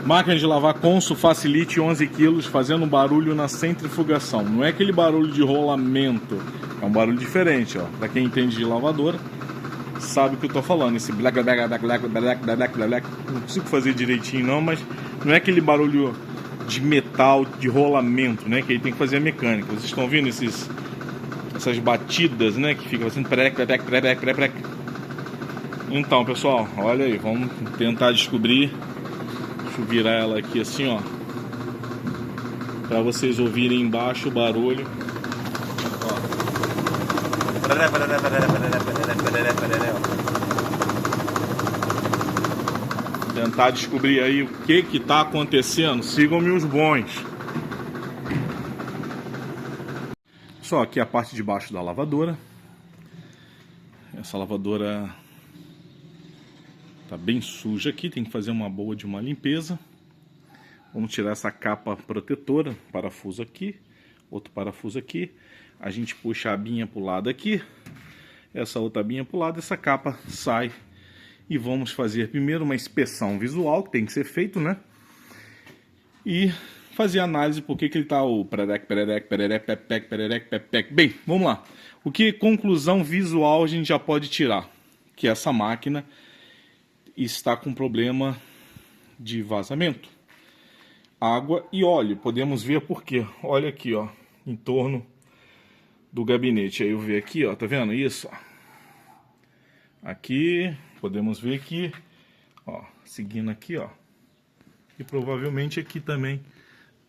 Máquina de lavar Consul Facilite 11 kg fazendo barulho na centrifugação. Não é aquele barulho de rolamento, é um barulho diferente, ó. Para quem entende de lavadora, sabe o que eu tô falando. Esse black, não consigo fazer direitinho não, mas não é aquele barulho de metal, de rolamento, né? Que aí tem que fazer a mecânica. Vocês estão vendo essas batidas, né? Que ficam assim, prec. Então, pessoal, olha aí, vamos tentar descobrir. Deixa eu virar ela aqui assim, ó, para vocês ouvirem embaixo o barulho. Tentar descobrir aí o que tá acontecendo. Sigam-me os bons. Só aqui a parte de baixo da lavadora. Essa lavadora tá bem suja aqui, tem que fazer uma boa de uma limpeza. Vamos tirar essa capa protetora, parafuso aqui, outro parafuso aqui. A gente puxa a abinha pro lado aqui, essa outra abinha pro lado, essa capa sai. E vamos fazer primeiro uma inspeção visual, que tem que ser feito, né? E fazer análise por que ele tá o pererec. Bem, vamos lá. O que conclusão visual a gente já pode tirar? Que essa máquina está com problema de vazamento, água e óleo. Podemos ver por quê. Olha aqui, ó, em torno do gabinete. Aí eu vejo aqui, ó, tá vendo isso? Aqui, podemos ver aqui, ó, seguindo aqui, ó. E provavelmente aqui também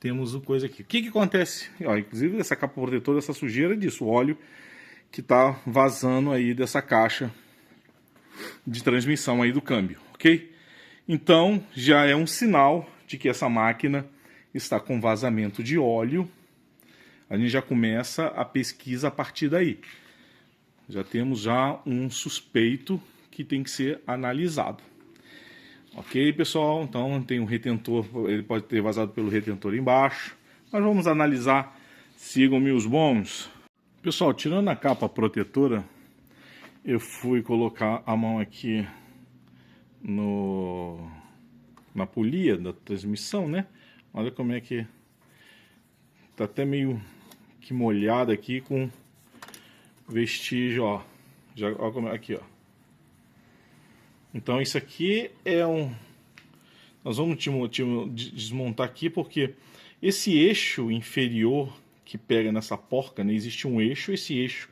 temos o coisa aqui. O que acontece? Ó, inclusive essa capa protetora, essa sujeira disso, o óleo que tá vazando aí dessa caixa de transmissão aí do câmbio, ok? Então já é um sinal de que essa máquina está com vazamento de óleo. A gente já começa a pesquisa a partir daí. Já temos já um suspeito que tem que ser analisado. Ok, pessoal? Então tem um retentor, ele pode ter vazado pelo retentor embaixo. Nós vamos analisar. Sigam-me os bons. Pessoal, tirando a capa protetora, eu fui colocar a mão aqui na polia da transmissão, né? Olha como é que tá até meio que molhado aqui com vestígio, ó. Já, ó como é, aqui, ó. Então isso aqui é nós vamos desmontar aqui porque esse eixo inferior que pega nessa porca, né? Existe um eixo, esse eixo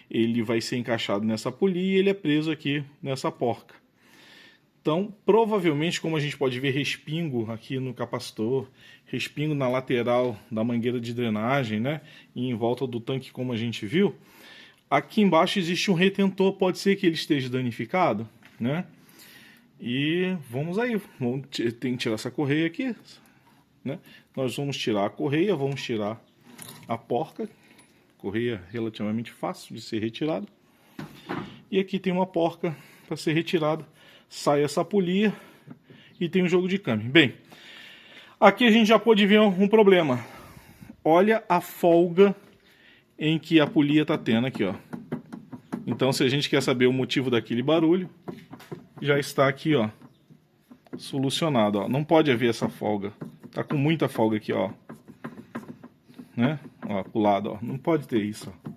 ele vai ser encaixado nessa polia e ele é preso aqui nessa porca. Então, provavelmente, como a gente pode ver respingo aqui no capacitor, respingo na lateral da mangueira de drenagem, né? E em volta do tanque, como a gente viu, aqui embaixo existe um retentor, pode ser que ele esteja danificado, né? E vamos aí, tem que tirar essa correia aqui, né? Nós vamos tirar a correia, vamos tirar a porca, correia relativamente fácil de ser retirada. E aqui tem uma porca para ser retirada. Sai essa polia e tem um jogo de câmbio. Bem, aqui a gente já pode ver um problema. Olha a folga em que a polia está tendo aqui, ó. Então, se a gente quer saber o motivo daquele barulho, já está aqui, ó, solucionado, ó. Não pode haver essa folga. Tá com muita folga aqui, ó. Né? Ó, pro lado, ó. Não pode ter isso, ó.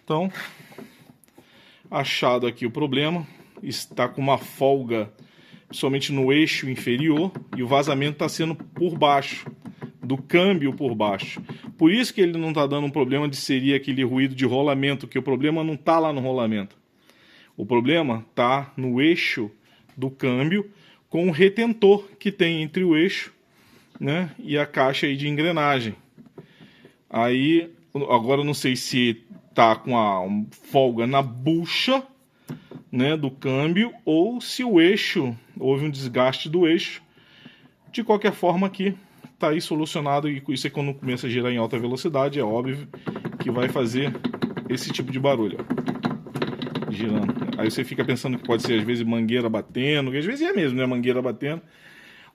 Então, achado aqui o problema, está com uma folga somente no eixo inferior e o vazamento está sendo por baixo, do câmbio por baixo. Por isso que ele não está dando um problema de seria aquele ruído de rolamento, que o problema não está lá no rolamento. O problema está no eixo do câmbio com o retentor que tem entre o eixo, né, e a caixa aí de engrenagem. Aí, agora eu não sei se está com a folga na bucha, né, do câmbio, ou se o eixo, houve um desgaste do eixo. De qualquer forma aqui, está aí solucionado, e isso é quando começa a girar em alta velocidade, é óbvio que vai fazer esse tipo de barulho, ó, girando. Aí você fica pensando que pode ser às vezes mangueira batendo, que às vezes é mesmo, né, mangueira batendo,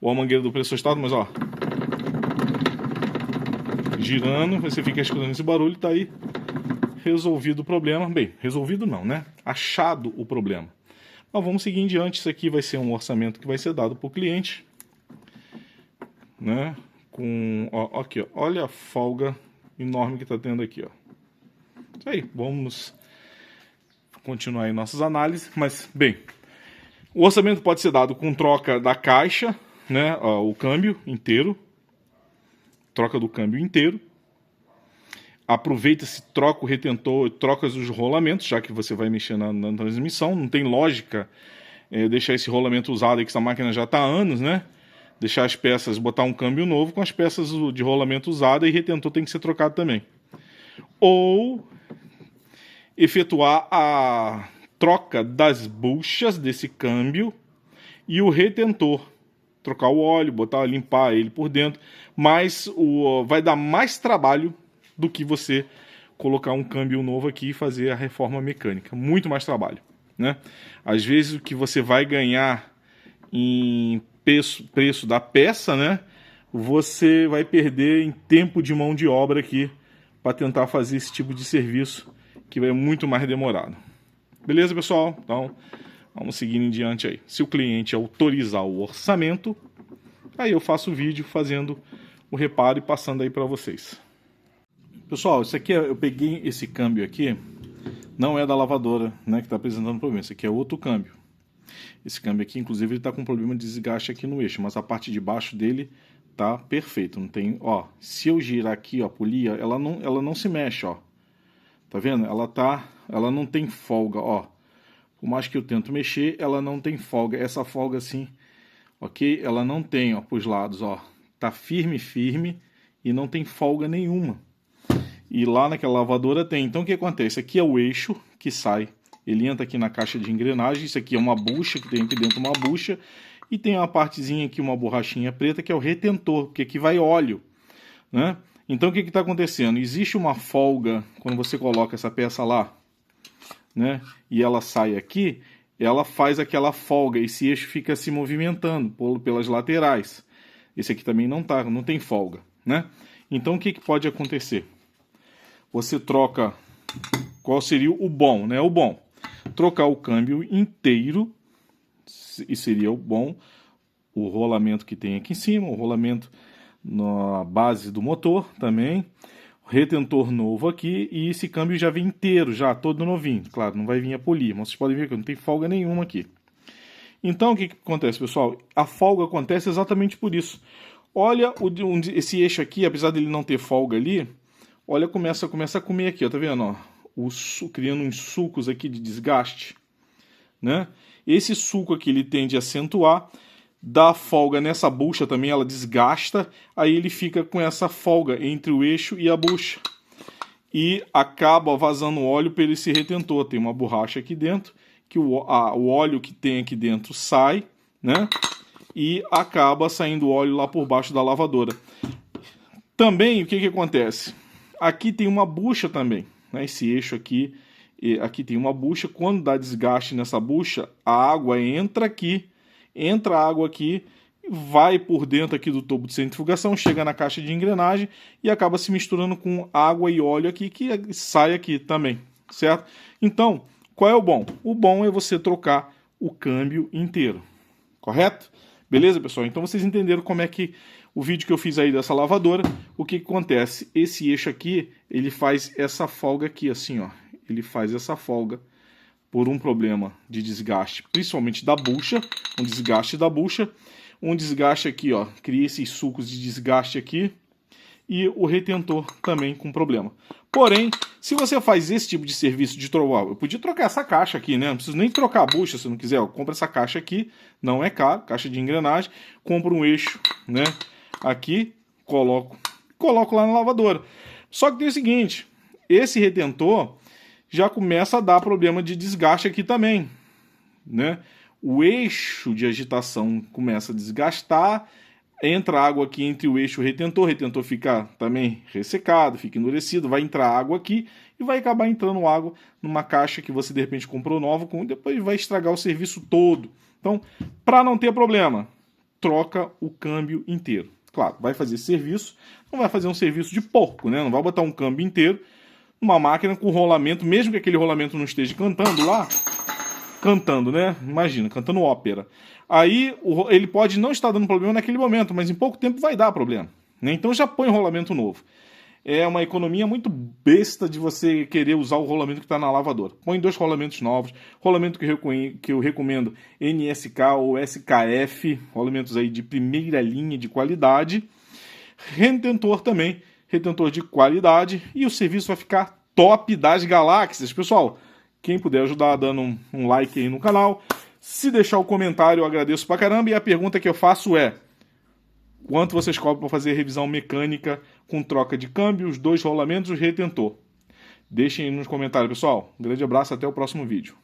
ou a mangueira do pressor-estado, mas ó, girando, você fica escutando esse barulho, tá aí resolvido o problema. Bem, resolvido não, né? Achado o problema. Mas vamos seguir em diante. Isso aqui vai ser um orçamento que vai ser dado para o cliente. né? Ó, aqui, ó, olha a folga enorme que está tendo aqui, ó. Isso aí, vamos continuar aí nossas análises, mas, bem, o orçamento pode ser dado com troca da caixa, né? Ó, o câmbio inteiro, troca do câmbio inteiro. Aproveita-se, troca o retentor, troca os rolamentos, já que você vai mexer na transmissão. Não tem lógica deixar esse rolamento usado aí, que essa máquina já está há anos, né? Deixar as peças, botar um câmbio novo com as peças de rolamento usada, e retentor tem que ser trocado também. Ou efetuar a troca das buchas desse câmbio e o retentor. Trocar o óleo, limpar ele por dentro. Mas vai dar mais trabalho do que você colocar um câmbio novo aqui e fazer a reforma mecânica. Muito mais trabalho, né? Às vezes o que você vai ganhar em preço da peça, né? Você vai perder em tempo de mão de obra aqui para tentar fazer esse tipo de serviço, que vai muito mais demorado. Beleza, pessoal? Então, vamos seguir em diante aí. Se o cliente autorizar o orçamento, aí eu faço o vídeo fazendo o reparo e passando aí para vocês. Pessoal, isso aqui, eu peguei esse câmbio aqui, não é da lavadora, né, que está apresentando problema. Esse aqui é outro câmbio. Esse câmbio aqui, inclusive, ele está com problema de desgaste aqui no eixo, mas a parte de baixo dele tá perfeito. Não tem, ó, se eu girar aqui, ó, a polia, ela não se mexe, ó. Tá vendo? Ela não tem folga, ó. Por mais que eu tento mexer, ela não tem folga. Essa folga assim, ok? Ela não tem, ó, pros lados, ó. Tá firme e não tem folga nenhuma. E lá naquela lavadora tem. Então o que acontece? Aqui é o eixo que sai. Ele entra aqui na caixa de engrenagem. Isso aqui é uma bucha, que tem aqui dentro uma bucha. E tem uma partezinha aqui, uma borrachinha preta, que é o retentor, porque aqui vai óleo, né? Então o que está acontecendo? Existe uma folga quando você coloca essa peça lá, né? E ela sai aqui, ela faz aquela folga. Esse eixo fica se movimentando pelas laterais. Esse aqui também não tem folga, né? Então o que pode acontecer? Você troca, qual seria o bom, né? O bom, trocar o câmbio inteiro, e seria o bom, o rolamento que tem aqui em cima, o rolamento na base do motor também, retentor novo aqui, e esse câmbio já vem inteiro, já todo novinho. Claro, não vai vir a polir, mas vocês podem ver que não tem folga nenhuma aqui. Então o que acontece, pessoal? A folga acontece exatamente por isso. Olha esse eixo aqui, apesar dele não ter folga ali, olha, começa a comer aqui, ó, tá vendo? Ó, criando uns sulcos aqui de desgaste, né? Esse sulco aqui ele tende a acentuar, dá folga nessa bucha também, ela desgasta, aí ele fica com essa folga entre o eixo e a bucha. E acaba vazando óleo pelo esse retentor. Tem uma borracha aqui dentro, que o óleo que tem aqui dentro sai, né? E acaba saindo óleo lá por baixo da lavadora. Também, o que acontece? Aqui tem uma bucha também, né? Esse eixo aqui, aqui tem uma bucha. Quando dá desgaste nessa bucha, a água entra a água aqui, vai por dentro aqui do tubo de centrifugação, chega na caixa de engrenagem e acaba se misturando com água e óleo aqui, que sai aqui também, certo? Então, qual é o bom? O bom é você trocar o câmbio inteiro, correto? Beleza, pessoal? Então vocês entenderam como é que o vídeo que eu fiz aí dessa lavadora, o que acontece? Esse eixo aqui, ele faz essa folga aqui, assim, ó. Ele faz essa folga por um problema de desgaste, principalmente da bucha, um desgaste da bucha, um desgaste aqui, ó, cria esses sulcos de desgaste aqui, e o retentor também com problema. Porém, se você faz esse tipo de serviço de trocar, eu podia trocar essa caixa aqui, né? Não preciso nem trocar a bucha se não quiser. Eu compro essa caixa aqui, não é caro, caixa de engrenagem, compro um eixo, né? Aqui, coloco lá na lavadora. Só que tem o seguinte, esse retentor já começa a dar problema de desgaste aqui também, né? O eixo de agitação começa a desgastar, entra água aqui entre o eixo e o retentor fica também ressecado, fica endurecido, vai entrar água aqui e vai acabar entrando água numa caixa que você de repente comprou nova, depois vai estragar o serviço todo. Então, para não ter problema, troca o câmbio inteiro. Claro, vai fazer serviço, não vai fazer um serviço de porco, né? Não vai botar um câmbio inteiro numa máquina com rolamento, mesmo que aquele rolamento não esteja cantando lá, cantando, né? Imagina, cantando ópera. Aí ele pode não estar dando problema naquele momento, mas em pouco tempo vai dar problema, né? Então já põe rolamento novo. É uma economia muito besta de você querer usar o rolamento que está na lavadora. Põe 2 rolamentos novos, rolamento que eu recomendo NSK ou SKF, rolamentos aí de primeira linha de qualidade. Retentor também, retentor de qualidade, e o serviço vai ficar top das galáxias. Pessoal, quem puder ajudar dando um like aí no canal, se deixar o comentário eu agradeço pra caramba, e a pergunta que eu faço é: quanto vocês cobram para fazer a revisão mecânica com troca de câmbio, os 2 rolamentos e o retentor? Deixem aí nos comentários, pessoal. Um grande abraço, até o próximo vídeo.